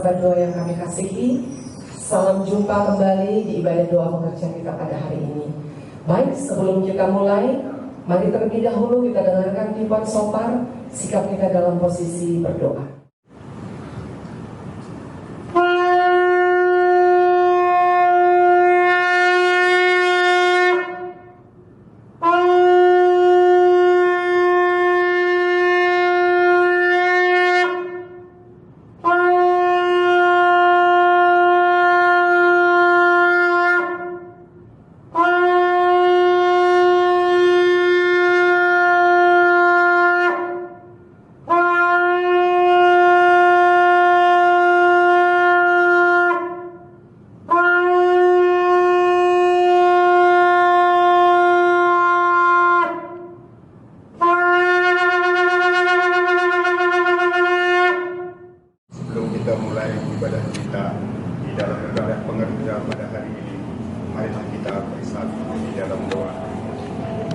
sahabat doa yang kami kasihi, salam jumpa kembali di ibadah doa pengerja kita pada hari ini. Baik, sebelum kita mulai, mari terlebih dahulu kita dengarkan Kipon Sopar, sikap kita dalam posisi berdoa.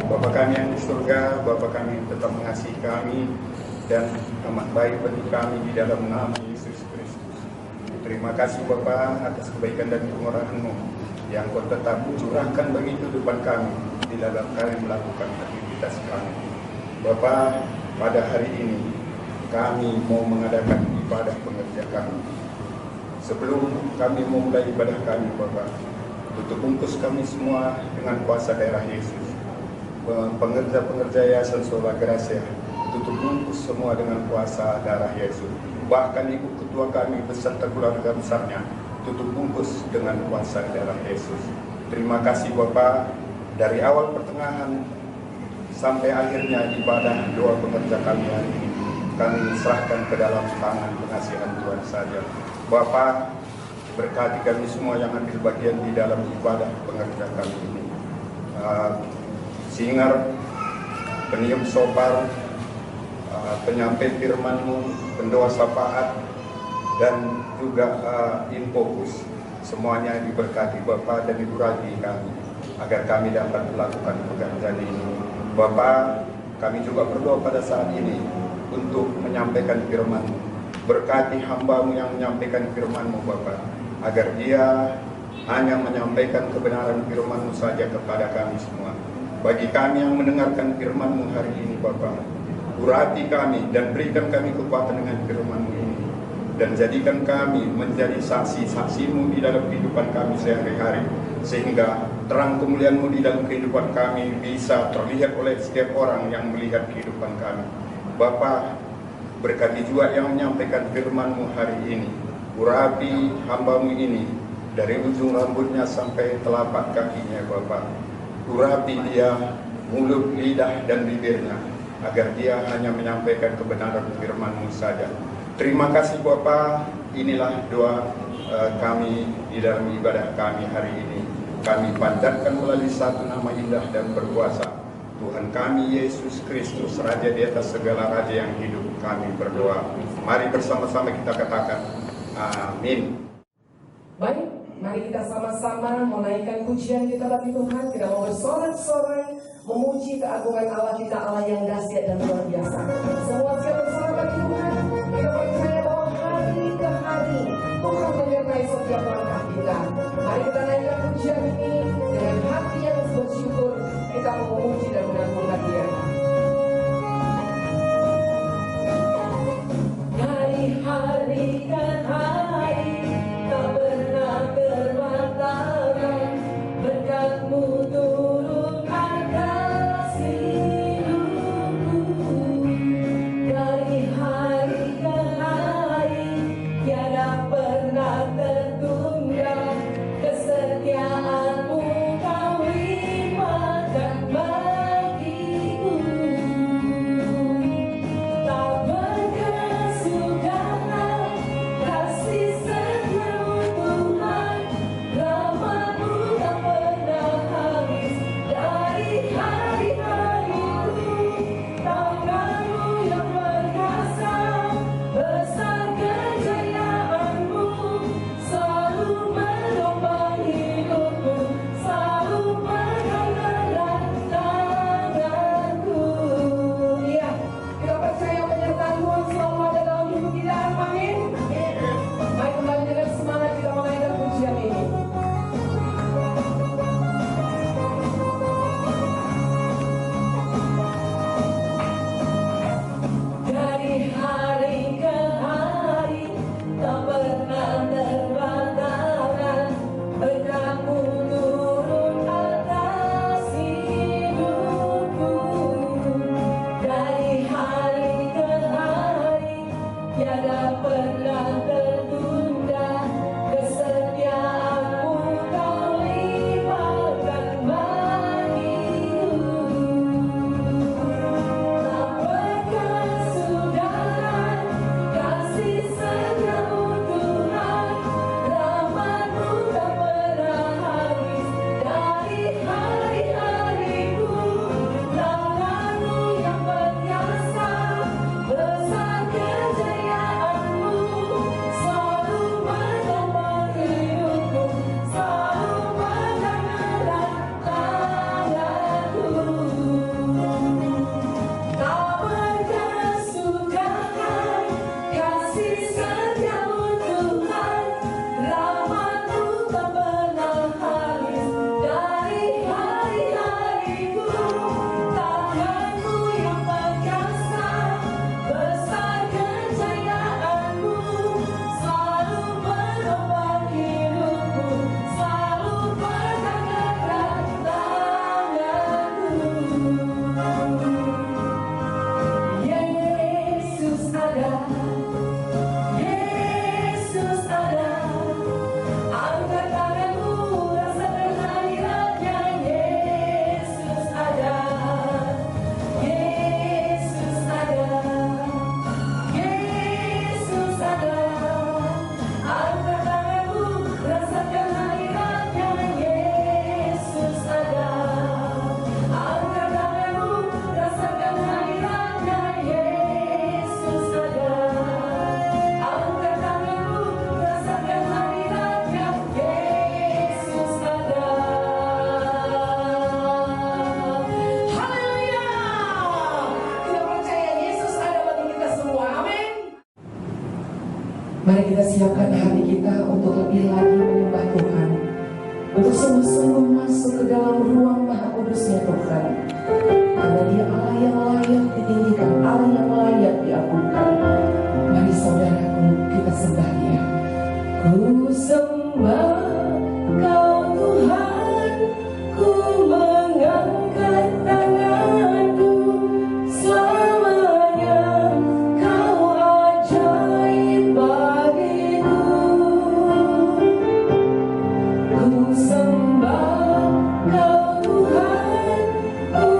Bapa kami yang di surga, Bapa kami yang tetap mengasihi kami dan amat baik bagi kami di dalam nama Yesus Kristus. Terima kasih Bapa atas kebaikan dan kemurahan-Mu yang Kau tetap curahkan bagi kehidupan kami di dalam kami melakukan aktivitas kami. Bapa, pada hari ini kami mau mengadakan ibadah pengerja kami. Sebelum kami memulai ibadah kami, Bapa, tutup bungkus kami semua dengan kuasa darah Yesus. Pengerja-pengerja Yayasan Sola Gracia, tutup bungkus semua dengan kuasa darah Yesus. Bahkan ibu ketua kami beserta keluarga besarnya, tutup bungkus dengan kuasa darah Yesus. Terima kasih Bapa, dari awal pertengahan sampai akhirnya ibadah doa pengerja kami hari ini, kami serahkan ke dalam tangan pengasihan Tuhan saja. Bapa, berkati kami semua yang ambil bagian di dalam ibadah pengerja kami ini. Singar, peniup sopar, penyampai firman-Mu, pendoa syafaat, dan juga infokus. Semuanya diberkati Bapa dan diberkati kami, agar kami dapat melakukan pekerjaan ini. Bapa, kami juga berdoa pada saat ini untuk menyampaikan firman-Mu. Berkati hamba-Mu yang menyampaikan firman-Mu Bapa, agar dia hanya menyampaikan kebenaran firman-Mu saja kepada kami semua. Bagi kami yang mendengarkan firman-Mu hari ini Bapa, urati kami dan berikan kami kekuatan dengan firman-Mu ini, dan jadikan kami menjadi saksi-saksi-Mu di dalam kehidupan kami sehari-hari, sehingga terang kemuliaan-Mu di dalam kehidupan kami bisa terlihat oleh setiap orang yang melihat kehidupan kami. Bapa, berkati juga yang menyampaikan firman-Mu hari ini. Urapi hamba-Mu ini dari ujung rambutnya sampai telapak kakinya Bapa. Urapi dia mulut, lidah, dan bibirnya, agar dia hanya menyampaikan kebenaran firman-Mu saja. Terima kasih Bapa, inilah doa kami di dalam ibadah kami hari ini. Kami panjatkan melalui satu nama indah dan berkuasa, Tuhan kami Yesus Kristus, Raja di atas segala raja yang hidup. Kami berdoa. Mari bersama-sama kita katakan, amin. Baik, mari kita sama-sama menaikkan pujian kita bagi Tuhan. Kita mau bersorak-sorai memuji keagungan Allah kita, Allah yang dahsyat dan luar biasa. Semua siap bersorak bagi Tuhan. Kita percaya bahwa hari ke hari Tuhan menyertai setiap langkah kita. Mari kita naikkan pujian ini dengan hati yang bersyukur. Kita mau memuji dan mengagungkan Dia. Hari ke hari tak pernah terbatakan, berkat-Mu turun atas hidupku. Dari hari ke hari tiada pernah tertunda, kesetiaan-Mu Kau limpahkan. Mari kita siapkan hati kita untuk lebih lagi menyembah Tuhan, untuk sungguh-sungguh masuk ke dalam ruang Maha Kudusnya Tuhan. Karena Dia Allah yang layak ditinggikan, Allah yang layak diagungkan. Mari saudaraku, kita sembah Dia. Ku sembah Kau Tuhan, ku mengangkat tanganku selamanya. Kau ajaib bagiku. Ku sembah Kau Tuhan, ku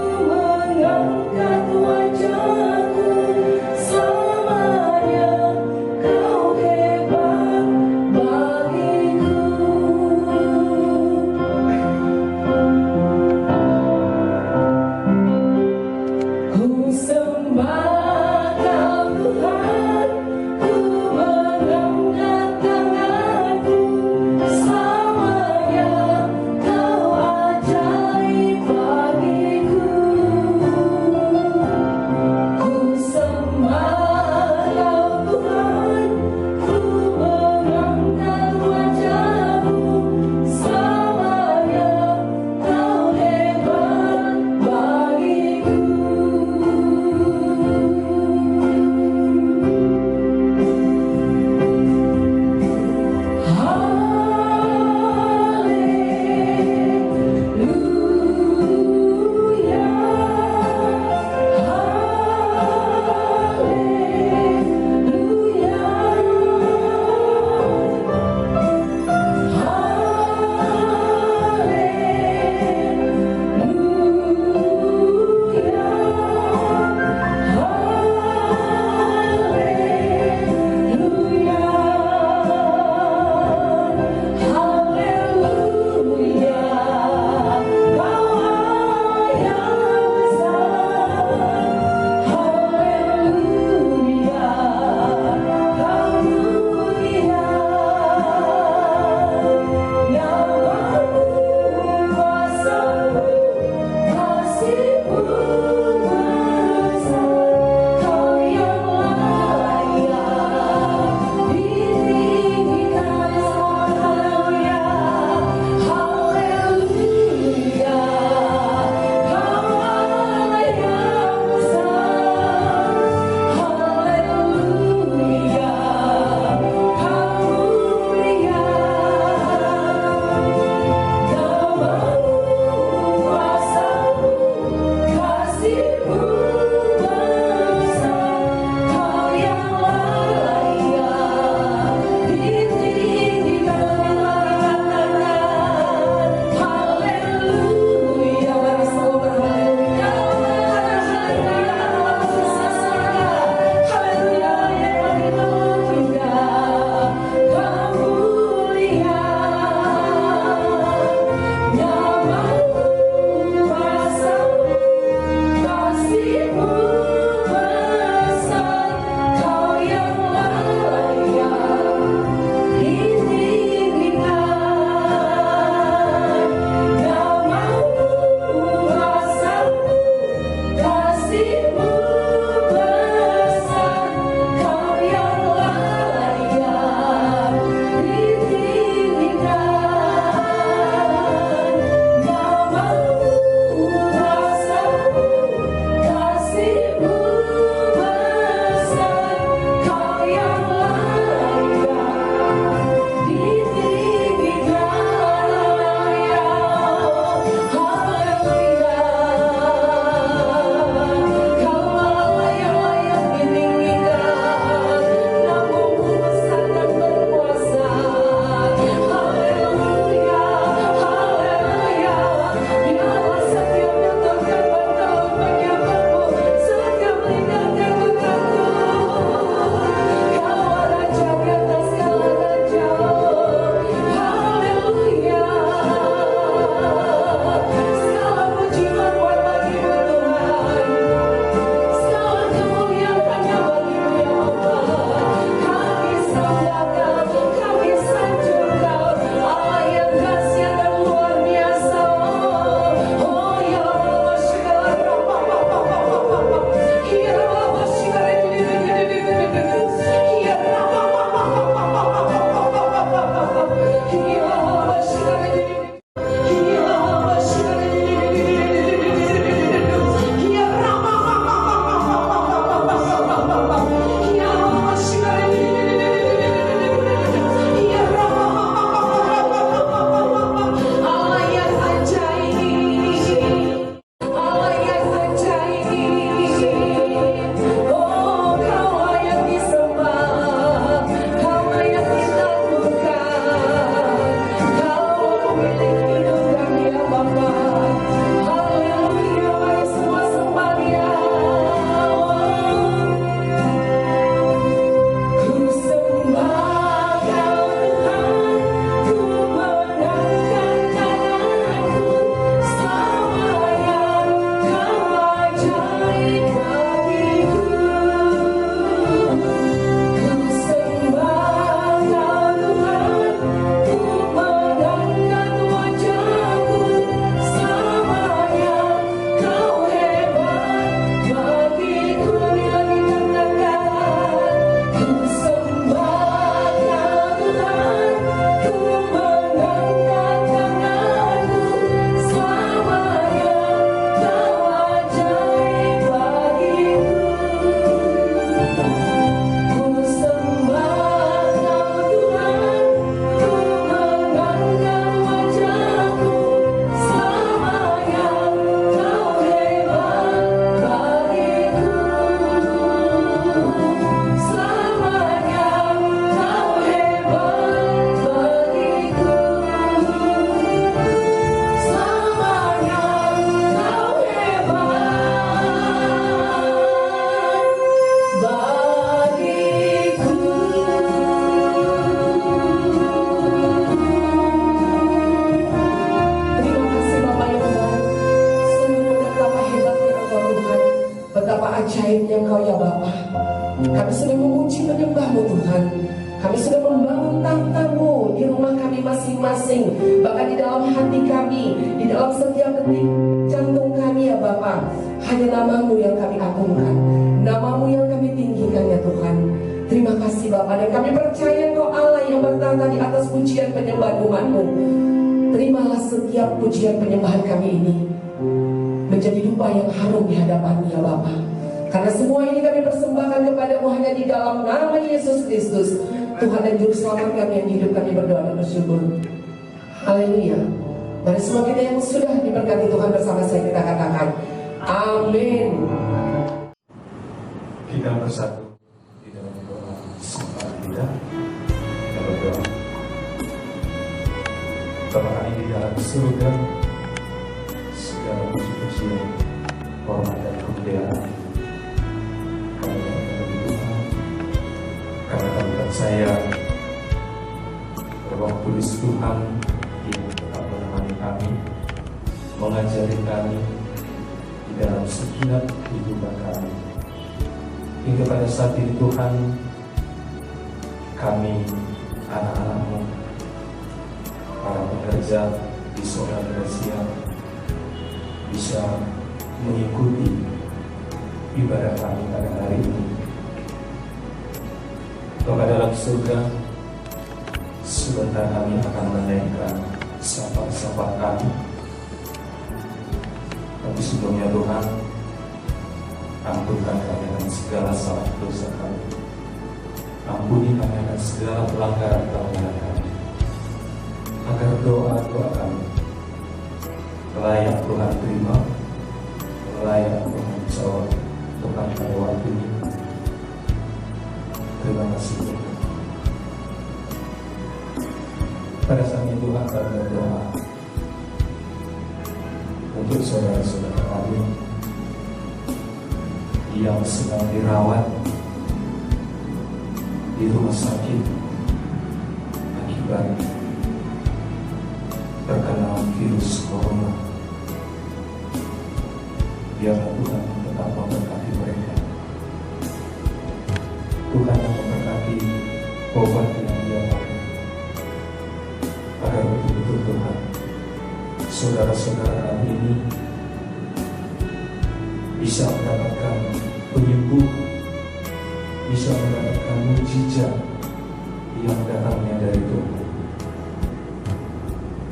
ajaibnya Engkau ya Bapa. Kami sudah memuji menyembah-Mu Tuhan. Kami sudah membangun tahta-Mu di rumah kami masing-masing, bahkan di dalam hati kami, di dalam setiap detik jantung kami ya Bapa. Hanya nama-Mu yang kami agungkan, nama-Mu yang kami tinggikan ya Tuhan. Terima kasih Bapa, dan kami percaya Engkau Allah yang bertahta di atas pujian penyembahan umat-Mu. Terimalah setiap pujian penyembahan kami ini menjadi dupa yang harum di hadapan-Mu ya Bapa. Karena semua ini kami persembahkan kepada-Mu hanya di dalam nama Yesus Kristus, Tuhan dan Juru Selamat kami yang hidup. Kami berdoa dan bersyukur. Haleluya. Mari semua kita yang sudah diberkati Tuhan bersama saya kita katakan amin. Kita bersatu di dalam doa sembah kita berdoa. Bapa kami di dalam surga, segala puji-pujian, hormat dan kemuliaan kami berikan Tuhan, karena kami percaya Roh Kudus Tuhan yang tetap menemani kami, mengajari kami di dalam segenap kehidupan kami. Hingga pada saat ini Tuhan, kami anak-anak-Mu, para pekerja di Solar Gracia, bisa mengikuti ibadah kami pada hari ini. Bapa dalam surga, sebentar kami akan menaikkan sapa-sapa kami. Tapi sebelumnya Tuhan, ampunkan kami akan segala salah dosa kami. Ampuni kami akan segala pelanggaran kami, agar doa-doa kami layak Tuhan terima, layak Tuhan jawab Tuhan pada waktu ini. Terima kasih Tuhan. Pada saat itu Tuhan kami berdoa untuk saudara-saudara kami yang sedang dirawat di rumah sakit akibat terkena virus corona. Biarlah Tuhan tetap memberkati mereka. Tuhan yang memberkati obat yang Dia pakai, agar betul-betul Tuhan saudara-saudara kami ini bisa mendapatkan penyembuhan, bisa mendapatkan mujizat yang datangnya dari Tuhan.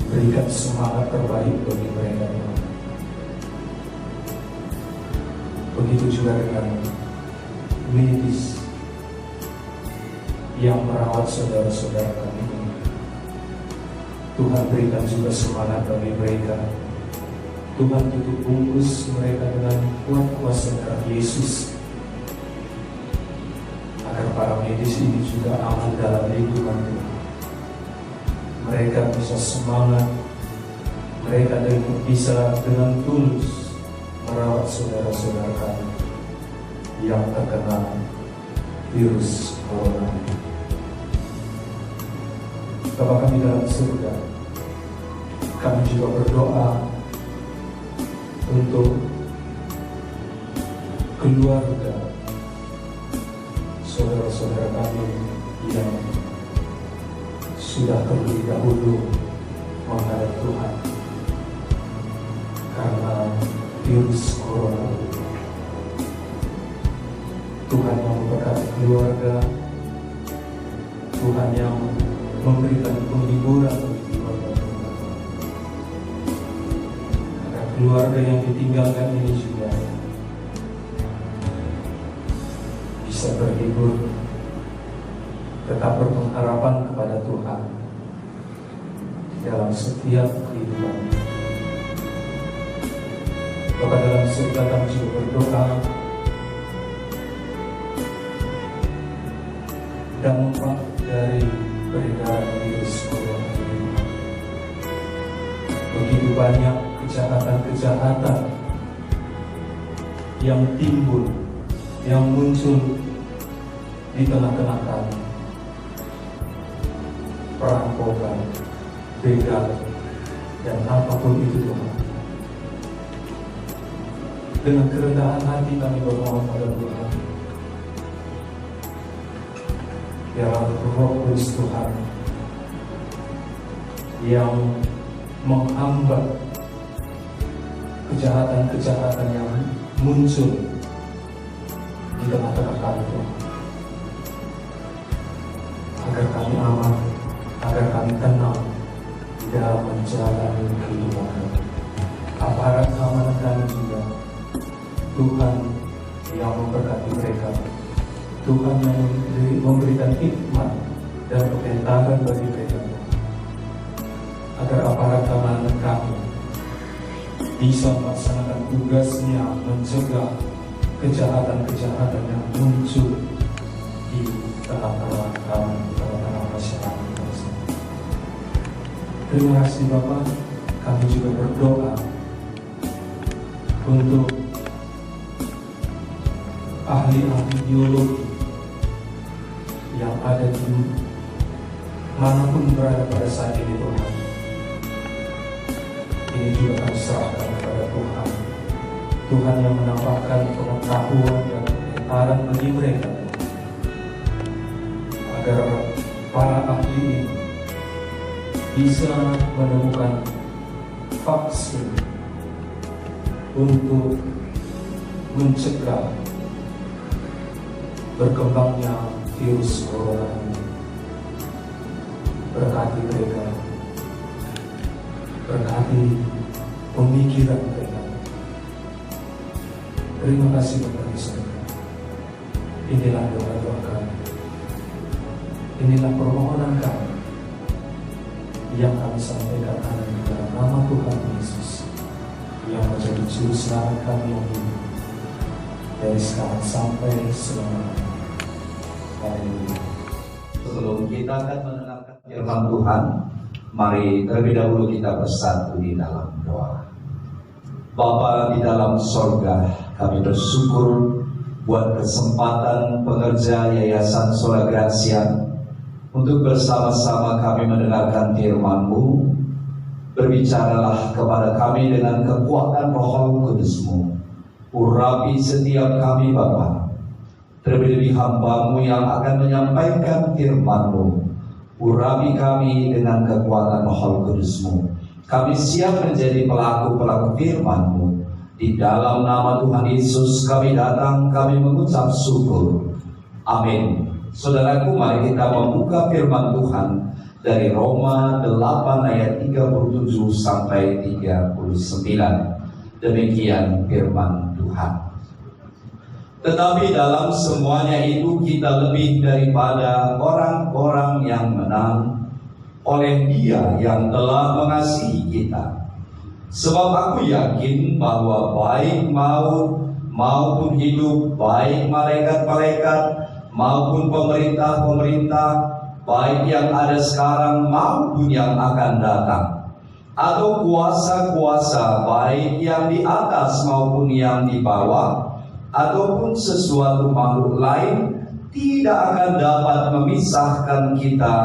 Berikan semangat terbaik bagi mereka. Begitu juga dengan medis yang merawat saudara-saudara kami ini. Tuhan berikan juga semangat bagi mereka. Tuhan tutup bungkus mereka dengan kuat kuasa darah Yesus, agar para medis ini juga aman dalam lindungan Tuhan. Mereka bisa semangat, mereka bisa dengan tulus merawat saudara-saudara kami yang terkena virus corona. Bapa kami dalam surga, kami juga berdoa untuk keluarga saudara-saudara kami yang sudah terlebih dahulu menghadap Tuhan karena virus corona. Tuhan yang memberkati keluarga, Tuhan yang memberikan penghiburan bagi keluarga, agar keluarga yang ditinggalkan ini juga bisa berhibur, tetap berpengharapan kepada Tuhan dalam setiap kehidupan. Maka dalam surga kami juga berdoa dampak dari peredaran virus corona ini. Begitu banyak kejahatan-kejahatan yang timbul, yang muncul di tengah-tengah kami. Perampokan, begal, dan apapun itu Tuhan. Dengan kerendahan hati kami bermohon pada Tuhan, biarlah Roh Kudus Tuhan yang menghambat kejahatan-kejahatan yang muncul di tengah-tengah kami, Tuhan. Agar kami aman, agar kami tenang di dalam menjalani kehidupan kami. Aparat keamanan kami juga, Tuhan yang memberkati mereka, Tuhan yang memberikan hikmat dan kepintaran bagi mereka, agar aparat keamanan kami bisa melaksanakan tugasnya mencegah kejahatan-kejahatan yang muncul di tengah-tengah kami, di tengah-tengah masyarakat. Terima kasih Bapak. Kami juga berdoa untuk ahli-ahli biologi yang ada di manapun berada pada saat ini, Tuhan. Ini juga kami serahkan kepada Tuhan. Tuhan yang menampakkan pengetahuan dan kepintaran bagi mereka, agar para ahli ini bisa menemukan vaksin untuk mencegah berkembangnya virus corona ini. Berkati mereka, berkati pemikiran mereka. Terima kasih Bapak di surga. Inilah doa-doa kami, inilah permohonan kami yang kami sampaikan di dalam nama Tuhan Yesus, yang menjadi juru selamat kami yang hidup dari sekarang sampai selamanya. Haleluya. Sebelum kita akan mendengarkan firman Tuhan, mari terlebih dahulu kita bersatu di dalam doa. Bapa di dalam sorga, kami bersyukur buat kesempatan pengerja Yayasan Sola Gracia untuk bersama-sama kami mendengarkan firman-Mu. Berbicaralah kepada kami dengan kekuatan Roh Kudus-Mu. Urapi setiap kami Bapa, terlebih hamba-Mu yang akan menyampaikan firman-Mu. Urapi kami dengan kekuatan Roh Kudus-Mu. Kami siap menjadi pelaku-pelaku firman-Mu. Di dalam nama Tuhan Yesus kami datang, kami mengucap syukur. Amin. Saudaraku, mari kita membuka firman Tuhan dari Roma 8 ayat 37 sampai 39. Demikian firman Tuhan. Tetapi dalam semuanya itu kita lebih daripada orang-orang yang menang oleh Dia yang telah mengasihi kita. Sebab aku yakin bahwa baik maut maupun hidup, baik malaikat-malaikat maupun pemerintah-pemerintah, baik yang ada sekarang maupun yang akan datang, atau kuasa-kuasa, baik yang di atas maupun yang di bawah, ataupun sesuatu makhluk lain, tidak akan dapat memisahkan kita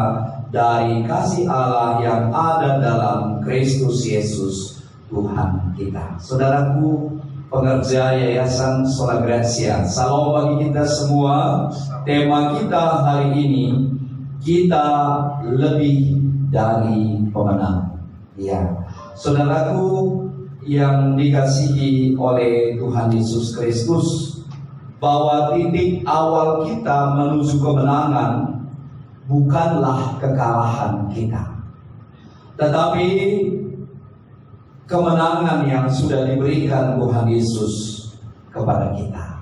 dari kasih Allah yang ada dalam Kristus Yesus Tuhan kita. Saudaraku, pengerja Yayasan Sola Gracia, salam bagi kita semua. Tema kita hari ini, kita lebih dari pemenang. Ya, saudaraku yang dikasihi oleh Tuhan Yesus Kristus, bahwa titik awal kita menuju kemenangan bukanlah kekalahan kita, tetapi kemenangan yang sudah diberikan Tuhan Yesus kepada kita.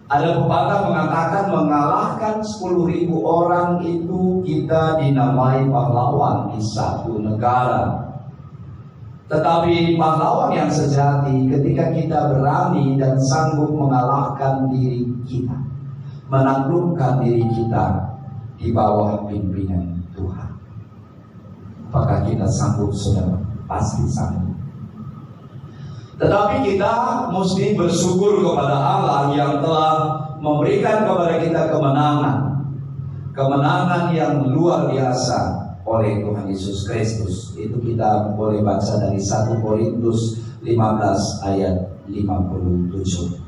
Ada pepatah mengatakan mengalahkan 10.000 orang itu kita dinamai pahlawan di satu negara. Tetapi pahlawan yang sejati ketika kita berani dan sanggup mengalahkan diri kita, menaklukkan diri kita di bawah pimpinan Tuhan. Apakah kita sanggup, saudara? Pasti sanggup. Tetapi kita mesti bersyukur kepada Allah yang telah memberikan kepada kita kemenangan. Kemenangan yang luar biasa oleh Tuhan Yesus Kristus. Itu kita boleh baca dari 1 Korintus 15 ayat 57.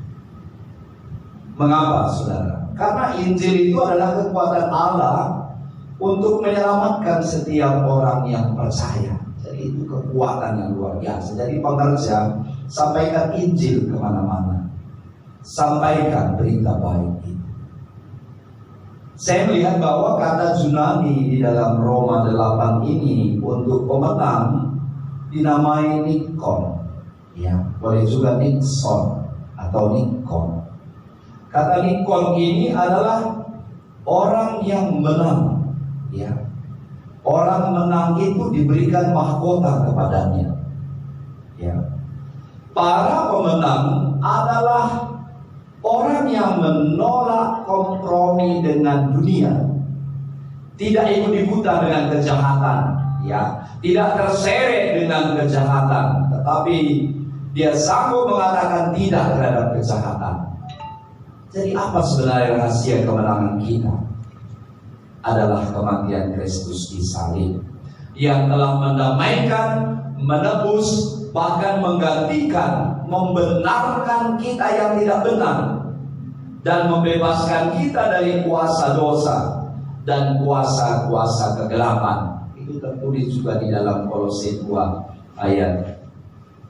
Mengapa, saudara? Karena Injil itu adalah kekuatan Allah untuk menyelamatkan setiap orang yang percaya. Jadi itu kekuatan yang luar biasa. Jadi pengerja, sampaikan Injil kemana-mana. Sampaikan berita baik itu. Saya melihat bahwa kata Yunani di dalam Roma 8 ini untuk pemenang dinamai Nikon. Ya, boleh juga Nixon atau Nikon. Kata Nikon ini adalah orang yang menang. Ya, orang menang itu diberikan mahkota kepadanya. Ya, para pemenang adalah orang yang menolak kompromi dengan dunia, tidak ikut buta dengan kejahatan, ya, tidak terseret dengan kejahatan, tetapi dia sanggup mengatakan tidak terhadap kejahatan. Jadi apa sebenarnya rahasia kemenangan kita? Adalah kematian Kristus di salib yang telah mendamaikan, menebus, bahkan menggantikan, membenarkan kita yang tidak benar dan membebaskan kita dari kuasa dosa dan kuasa-kuasa kegelapan. Itu tertulis juga di dalam Kolose 2 ayat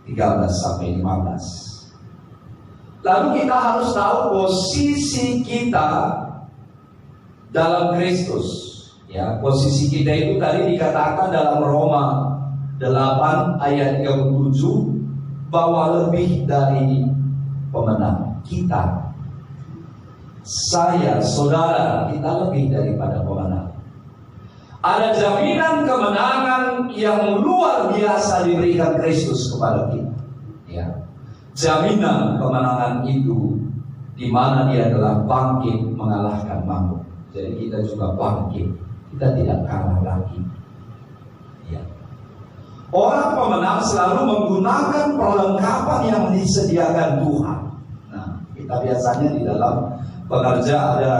13 sampai 15. Lalu kita harus tahu posisi kita dalam Kristus. Ya, posisi kita itu tadi dikatakan dalam Roma 8 ayat 37 bahwa lebih dari pemenang. Kita, saya, saudara, kita lebih daripada pemenang. Ada jaminan kemenangan yang luar biasa diberikan Kristus kepada kita. Ya, jaminan kemenangan itu di mana Dia telah bangkit mengalahkan maut. Jadi kita juga bangkit, kita tidak kalah lagi. Ya. Orang pemenang selalu menggunakan perlengkapan yang disediakan Tuhan. Nah, kita biasanya di dalam pekerja ada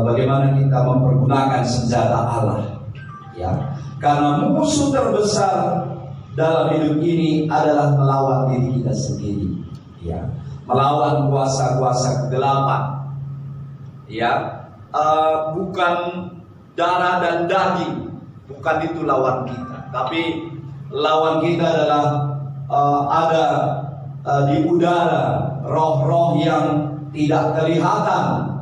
bagaimana kita mempergunakan senjata Allah. Ya, karena musuh terbesar dalam hidup ini adalah melawan diri kita sendiri. Ya, melawan kuasa-kuasa kegelapan. Ya. Bukan darah dan daging, bukan itu lawan kita, tapi lawan kita adalah ada di udara, roh-roh yang tidak kelihatan.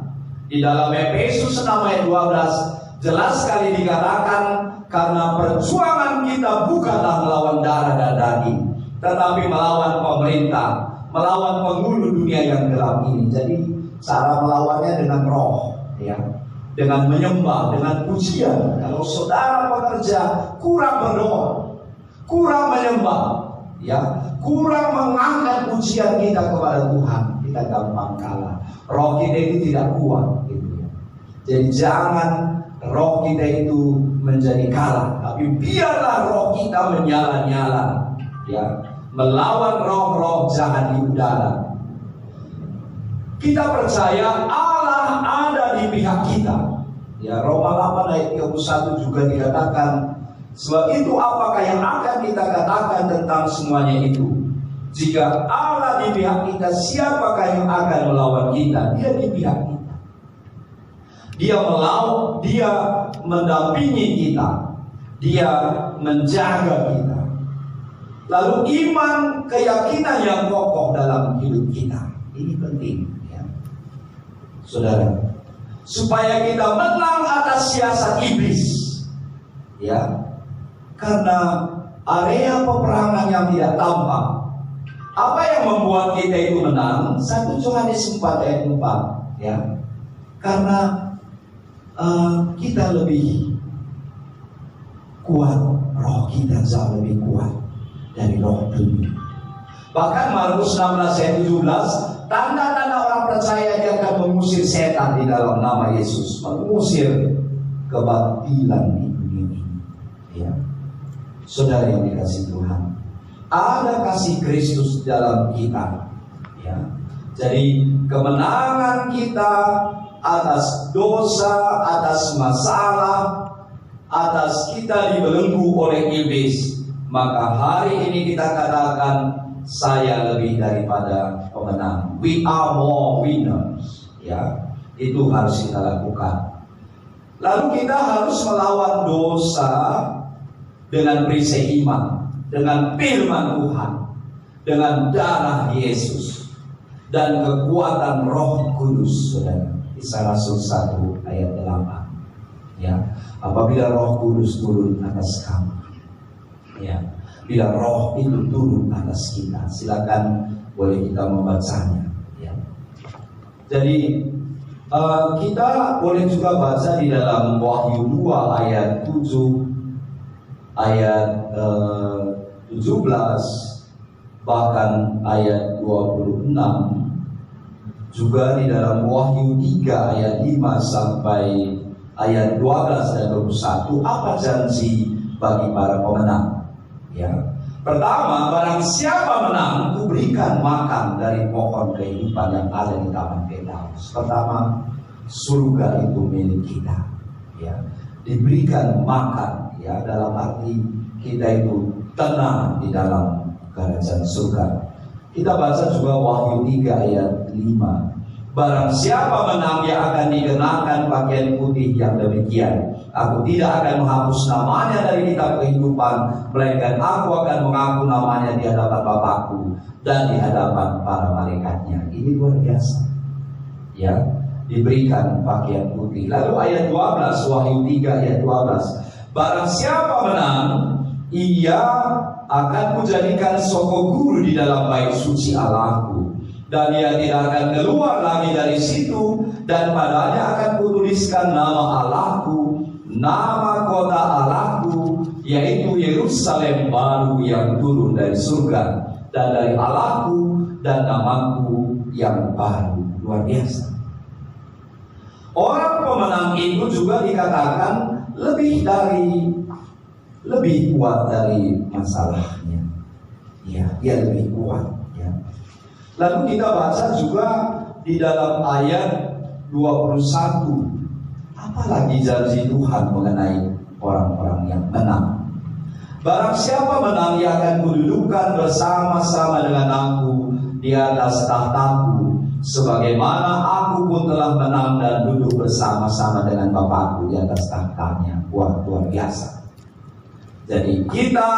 Di dalam Efesus 6 ayat 12 jelas sekali dikatakan, karena perjuangan kita bukanlah melawan darah dan daging, tetapi melawan pemerintah, melawan penghulu dunia yang gelap ini. Jadi cara melawannya dengan roh. Ya, dengan menyembah, dengan pujian. Kalau saudara pekerja kurang berdoa, kurang menyembah, ya, kurang mengangkat pujian kita kepada Tuhan, kita gampang kalah. Roh kita itu tidak kuat, gitu ya. Jadi jangan roh kita itu menjadi kalah, tapi biarlah roh kita menyala-nyala, ya, melawan roh-roh jahat di udara. Kita percaya Allah ada di pihak kita. Ya, Roma 8 ayat 31 juga dikatakan, sebab itu apakah yang akan kita katakan tentang semuanya itu? Jika Allah di pihak kita, siapakah yang akan melawan kita? Dia di pihak kita. Dia mendampingi kita. Dia menjaga kita. Lalu iman, keyakinan yang kokoh dalam hidup kita. Ini penting. Saudara, supaya kita menang atas siasat iblis, ya, karena area peperangan yang tidak tampak. Apa yang membuat kita itu menang? 1 Yohanes 4 ayat 4, ya, karena kita lebih kuat, roh kita jauh lebih kuat dari roh dunia. Bahkan Markus 16 ayat 17, tanda-tanda orang percaya dia akan mengusir setan di dalam nama Yesus, mengusir kebatilan di dunia ini. Ya, saudara yang dikasih Tuhan, ada kasih Kristus dalam kita. Ya, jadi kemenangan kita atas dosa, atas masalah, atas kita dibelenggu oleh iblis, maka hari ini kita katakan saya lebih daripada pemenang. We are more winners. Ya, itu harus kita lakukan. Lalu kita harus melawan dosa dengan perisai iman, dengan firman Tuhan, dengan darah Yesus dan kekuatan Roh Kudus. Saudara, Kisah Rasul 1 ayat 8. Ya, apabila Roh Kudus turun atas kamu, ya, bila Roh itu turun atas kita, silakan boleh kita membacanya. Ya. Jadi kita boleh juga baca di dalam Wahyu 2 ayat 7, ayat 17, bahkan ayat 26, juga di dalam Wahyu 3 ayat 5 sampai ayat 12 dan 21, apa janji bagi para pemenang? Ya. Pertama, barang siapa menang, kuberikan makan dari pohon kehidupan yang ada di taman Firdaus. Pertama, surga itu milik kita. Ya, diberikan makan. Ya, dalam arti kita itu tenang di dalam kerajaan surga. Kita baca juga Wahyu 3 ayat 5. Barang siapa menang, dia akan dikenakan pakaian putih yang demikian. Aku tidak akan menghapus namanya dari kitab kehidupan, melainkan aku akan mengaku namanya di hadapan Bapakku dan di hadapan para malaikatnya. Ini luar biasa. Ya, diberikan pakaian putih. Lalu ayat 12, Wahyu 3 ayat 12. Barang siapa menang, ia akan kujadikan soko guru di dalam bait suci Allahku, dan ia tidak akan keluar lagi dari situ, dan padanya akan kutuliskan nama Allahku, nama kota Allahku, yaitu Yerusalem baru yang turun dari surga, dan dari Allahku dan namaku yang baru. Luar biasa. Orang pemenang itu juga dikatakan lebih kuat dari masalahnya. Ya, dia lebih kuat. Ya. Lalu kita baca juga di dalam ayat 21, apalagi janji Tuhan mengenai orang-orang yang menang. Barang siapa menang, ia akan kududukkan bersama-sama dengan aku di atas tahtaku, sebagaimana aku pun telah menang dan duduk bersama-sama dengan Bapakku di atas tahtanya. Wah, luar biasa. Jadi kita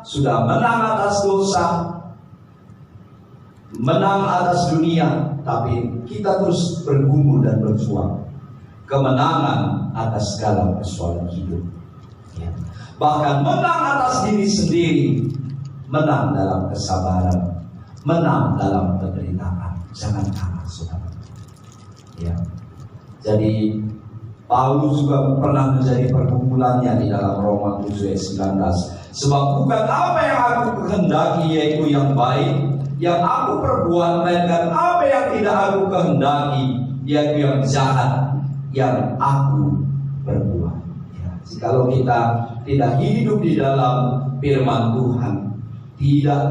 sudah menang atas dosa, menang atas dunia, tapi kita terus bergumul dan berjuang kemenangan atas segala persoalan hidup. Ya. Bahkan menang atas diri sendiri, menang dalam kesabaran, menang dalam penderitaan. Jangan kalah, saudara. Ya. Jadi Paulus juga pernah menjadi pergumulannya di dalam Roma 7 ayat 19. Sebab bukan apa yang aku kehendaki yaitu yang baik yang aku perbuat, melainkan apa yang tidak aku kehendaki yaitu yang jahat yang aku perbuat. Ya. Jikalau kita tidak hidup di dalam firman Tuhan, tidak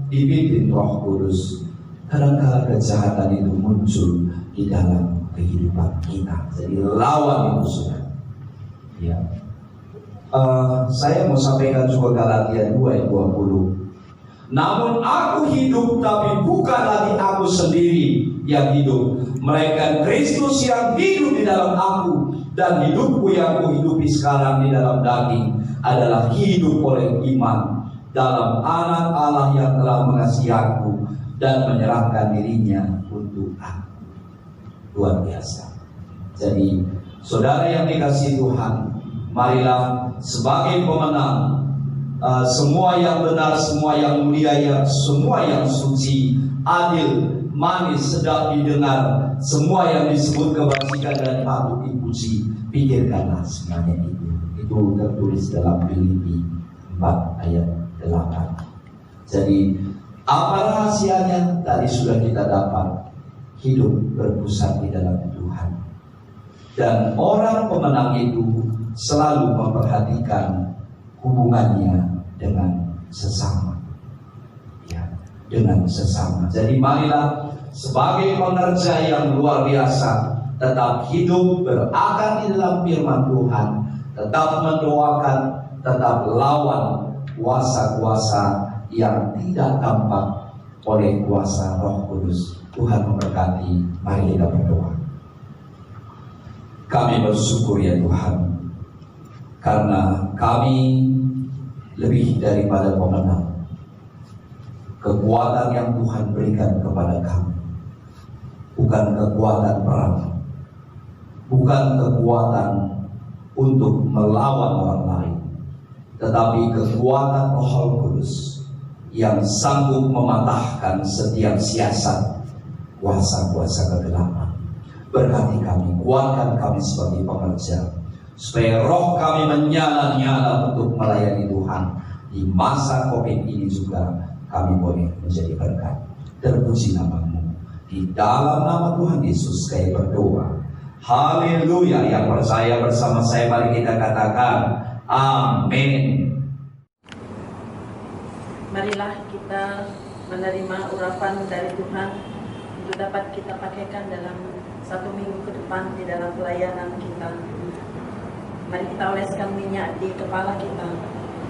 dipimpin Roh Kudus, kadang-kadang kejahatan itu muncul di dalam kehidupan kita. Jadi lawan itu, saudara. Ya. Saya mau sampaikan juga Galatia 2 ayat 20. Namun aku hidup, tapi bukan lagi aku sendiri yang hidup, melainkan Kristus yang hidup di dalam aku. Dan hidupku yang kuhidupi sekarang di dalam daging adalah hidup oleh iman dalam Anak Allah yang telah mengasihi aku dan menyerahkan dirinya untuk aku. Luar biasa. Jadi saudara yang dikasihi Tuhan, marilah sebagai pemenang, semua yang benar, semua yang mulia, semua yang suci, adil, manis, sedap didengar, semua yang disebut kebajikan dan patut dipuji, pikirkanlah semuanya itu. Itu tertulis dalam Filipi 4 ayat 8. Jadi apa rahasianya? Tadi sudah kita dapat. Hidup berpusat di dalam Tuhan. Dan orang pemenang itu selalu memperhatikan hubungannya dengan sesama. Ya, dengan sesama. Jadi marilah sebagai pekerja yang luar biasa tetap hidup berakar di dalam firman Tuhan, tetap mendoakan, tetap lawan kuasa-kuasa yang tidak tampak oleh kuasa Roh Kudus. Tuhan memberkati. Mari kita berdoa. Kami bersyukur ya Tuhan, karena kami lebih daripada pemenang. Kekuatan yang Tuhan berikan kepada kami bukan kekuatan perang, bukan kekuatan untuk melawan orang lain, tetapi kekuatan Roh Kudus yang sanggup mematahkan setiap siasat kuasa-kuasa kegelapan. Berkati kami, kuatkan kami sebagai pengerja, supaya roh kami menyala-nyala untuk melayani Tuhan. Di masa COVID ini juga kami boleh menjadi berkat. Terpuji nama-Mu. Di dalam nama Tuhan Yesus kami berdoa. Haleluya. Yang percaya bersama saya, mari kita katakan amin. Marilah kita menerima urapan dari Tuhan untuk dapat kita pakaikan dalam 1 minggu ke depan di dalam pelayanan kita. Mari kita oleskan minyak di kepala kita.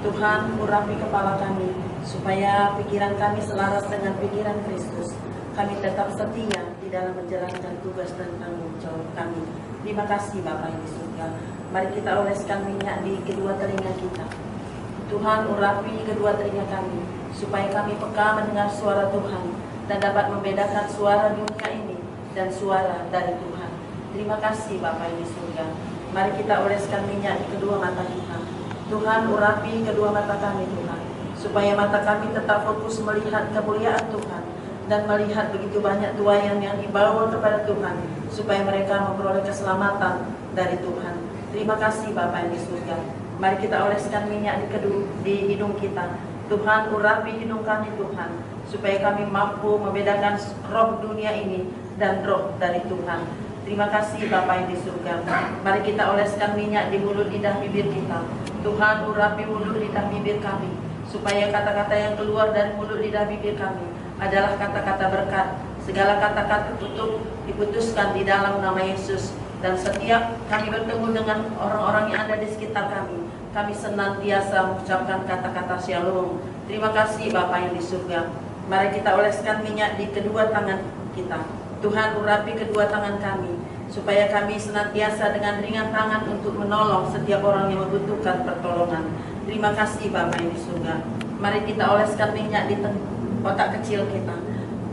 Tuhan, urapi kepala kami supaya pikiran kami selaras dengan pikiran Kristus. Kami tetap setia di dalam menjalankan tugas dan tanggung jawab kami. Terima kasih Bapa yang di surga. Mari kita oleskan minyak di kedua telinga kita. Tuhan, urapi kedua telinga kami supaya kami peka mendengar suara Tuhan dan dapat membedakan suara dunia ini dan suara dari Tuhan. Terima kasih Bapa yang di surga. Mari kita oleskan minyak di kedua mata kita. Tuhan, urapi kedua mata kami Tuhan, supaya mata kami tetap fokus melihat kemuliaan Tuhan dan melihat begitu banyak tuayan yang dibawa kepada Tuhan, supaya mereka memperoleh keselamatan dari Tuhan. Terima kasih Bapa yang di surga. Mari kita oleskan minyak di hidung kita. Tuhan, urapi hidung kami Tuhan, supaya kami mampu membedakan roh dunia ini dan roh dari Tuhan. Terima kasih Bapa yang di surga. Mari kita oleskan minyak di mulut lidah bibir kita. Tuhan, urapi mulut lidah bibir kami, supaya kata-kata yang keluar dari mulut lidah bibir kami adalah kata-kata berkat. Segala kata-kata tutup diputuskan di dalam nama Yesus. Dan setiap kami bertemu dengan orang-orang yang ada di sekitar kami senantiasa mengucapkan kata-kata shalom. Terima kasih Bapa yang di surga. Mari kita oleskan minyak di kedua tangan kita. Tuhan, urapi kedua tangan kami, supaya kami senantiasa dengan ringan tangan untuk menolong setiap orang yang membutuhkan pertolongan. Terima kasih Bapa yang di surga. Mari kita oleskan minyak di otak kecil kita.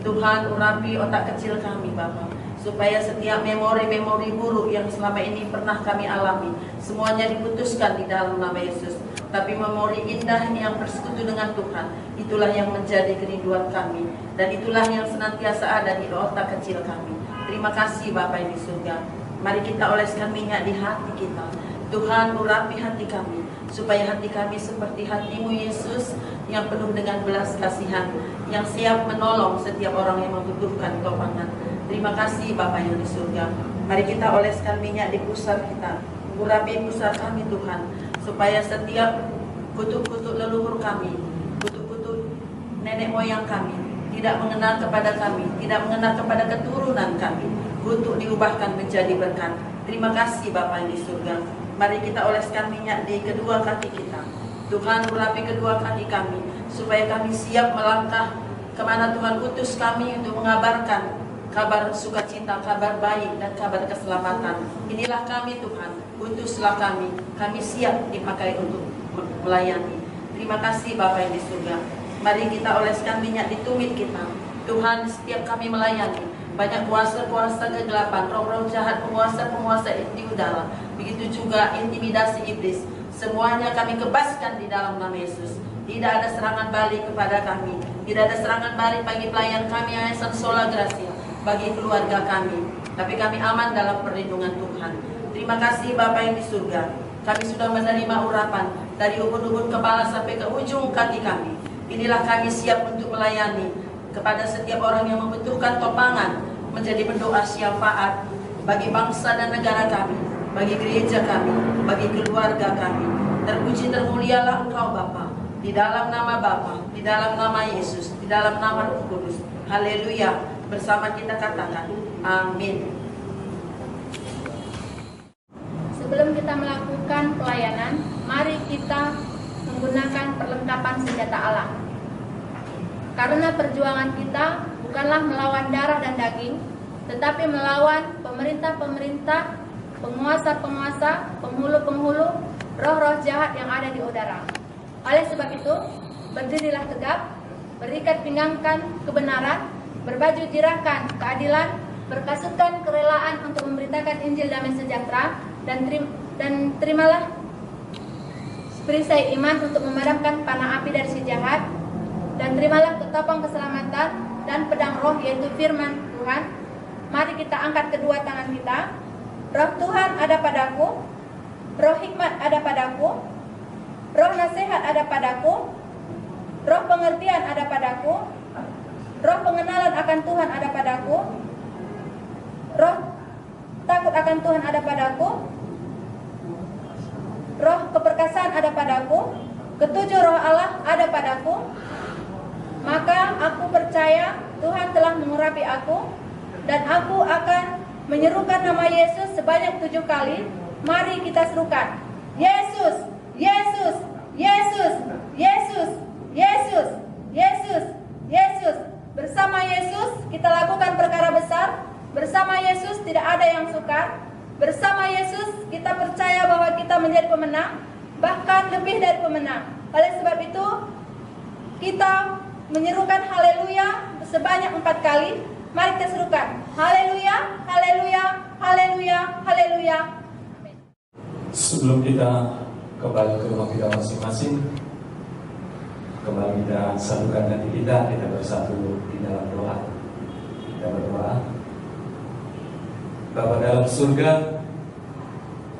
Tuhan, urapi otak kecil kami Bapa, supaya setiap memori-memori buruk yang selama ini pernah kami alami, semuanya diputuskan di dalam nama Yesus. Tapi memori indah yang bersekutu dengan Tuhan, itulah yang menjadi kerinduan kami, dan itulah yang senantiasa ada di otak kecil kami. Terima kasih Bapa yang di surga. Mari kita oleskan minyak di hati kita. Tuhan, urapi hati kami, supaya hati kami seperti hati-Mu Yesus, yang penuh dengan belas kasihan, yang siap menolong setiap orang yang membutuhkan topangan. Terima kasih Bapa yang di surga. Mari kita oleskan minyak di pusar kita. Urapi pusar kami Tuhan, supaya setiap kutuk-kutuk leluhur kami, kutuk-kutuk nenek moyang kami, tidak mengenal kepada kami, tidak mengenal kepada keturunan kami, kutuk diubahkan menjadi berkat. Terima kasih Bapa yang di surga. Mari kita oleskan minyak di kedua kaki kita. Tuhan, urapi kedua kaki kami, supaya kami siap melangkah kemana Tuhan utus kami untuk mengabarkan kabar sukacita, kabar baik, dan kabar keselamatan. Inilah kami Tuhan, utuslah kami siap dipakai untuk melayani. Terima kasih Bapa yang di surga. Mari kita oleskan minyak di tumit kita. Tuhan, setiap kami melayani, banyak kuasa-kuasa kegelapan, roh-roh jahat, penguasa-penguasa di udara, begitu juga intimidasi iblis, semuanya kami kebaskan di dalam nama Yesus. Tidak ada serangan balik kepada kami, tidak ada serangan balik bagi pelayan kami Yayasan Sola Gracia, bagi keluarga kami, tapi kami aman dalam perlindungan Tuhan. Terima kasih Bapa yang di surga. Kami sudah menerima urapan dari ubun-ubun kepala sampai ke ujung kaki kami. Inilah kami siap untuk melayani kepada setiap orang yang membutuhkan topangan, menjadi pendoa syafaat bagi bangsa dan negara kami, bagi gereja kami, bagi keluarga kami. Terpuji termulialah Engkau Bapa, di dalam nama Bapa, di dalam nama Yesus, di dalam nama Roh Kudus. Haleluya. Bersama kita katakan amin. Sebelum kita melakukan pelayanan, mari kita menggunakan perlengkapan senjata Allah. Karena perjuangan kita bukanlah melawan darah dan daging, tetapi melawan pemerintah-pemerintah, penguasa-penguasa, penghulu-penghulu, roh-roh jahat yang ada di udara. Oleh sebab itu, berdirilah tegap, berikat pinggangkan kebenaran, berbaju jirahkan keadilan, berkasutkan kerelaan untuk memberitakan Injil damai sejahtera, dan terimalah perisai iman untuk memadamkan panah api dari si jahat, dan terimalah ketopang keselamatan dan pedang roh, yaitu firman Tuhan. Mari kita angkat kedua tangan kita. Roh Tuhan ada padaku, roh hikmat ada padaku, roh nasihat ada padaku, roh pengertian ada padaku, roh pengenalan akan Tuhan ada padaku, roh takut akan Tuhan ada padaku, roh keperkasaan ada padaku, ketujuh roh Allah ada padaku. Maka aku percaya Tuhan telah mengurapi aku, dan aku akan menyerukan nama Yesus sebanyak 7 kali. Mari kita serukan, Yesus, Yesus, Yesus, Yesus, Yesus, Yesus, Yesus. Bersama Yesus kita lakukan perkara besar. Bersama Yesus tidak ada yang sukar. Bersama Yesus kita percaya bahwa kita menjadi pemenang, bahkan lebih dari pemenang. Oleh sebab itu kita menyerukan haleluya sebanyak 4 kali. Mari kita serukan, haleluya, haleluya, haleluya, haleluya. Sebelum kita kembali ke rumah kita masing-masing, kembali kita satukan hati kita bersatu di dalam doa. Kita berdoa. Bapa dalam surga,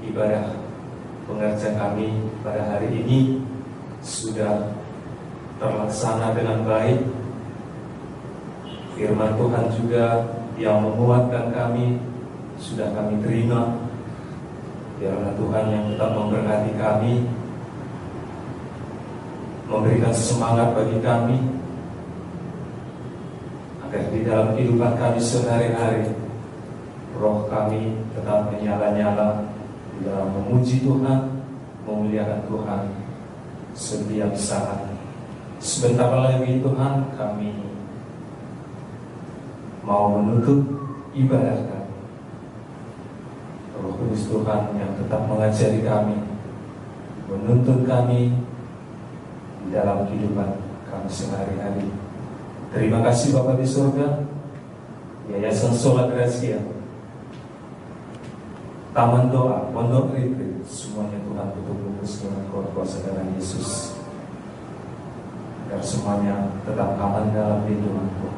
ibadah pengajian kami pada hari ini sudah terlaksana dengan baik. Firman Tuhan juga yang menguatkan kami sudah kami terima. Biarlah Tuhan yang tetap memberkati kami, memberikan semangat bagi kami, agar di dalam kehidupan kami sehari-hari roh kami tetap menyala-nyala di dalam memuji Tuhan, memuliakan Tuhan setiap saat. Sebentar lagi Tuhan, kami mau menutup ibadah kami. Roh Kudus Tuhan yang tetap mengajari kami, menuntun kami di dalam kehidupan kami sehari-hari. Terima kasih Bapa di surga, Yayasan Sola Gracia, Taman Doa, Pondok Retreat, semuanya Tuhan tutup bungkus dengan kuasa darah Yesus, agar semuanya tetap aman dalam lindungan-Mu.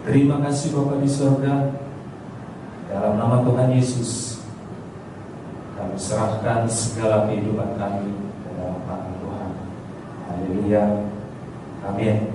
Terima kasih Bapa di surga, dalam nama Tuhan Yesus kami serahkan segala kehidupan kami ke dalam tangan Tuhan. Haleluya, amin.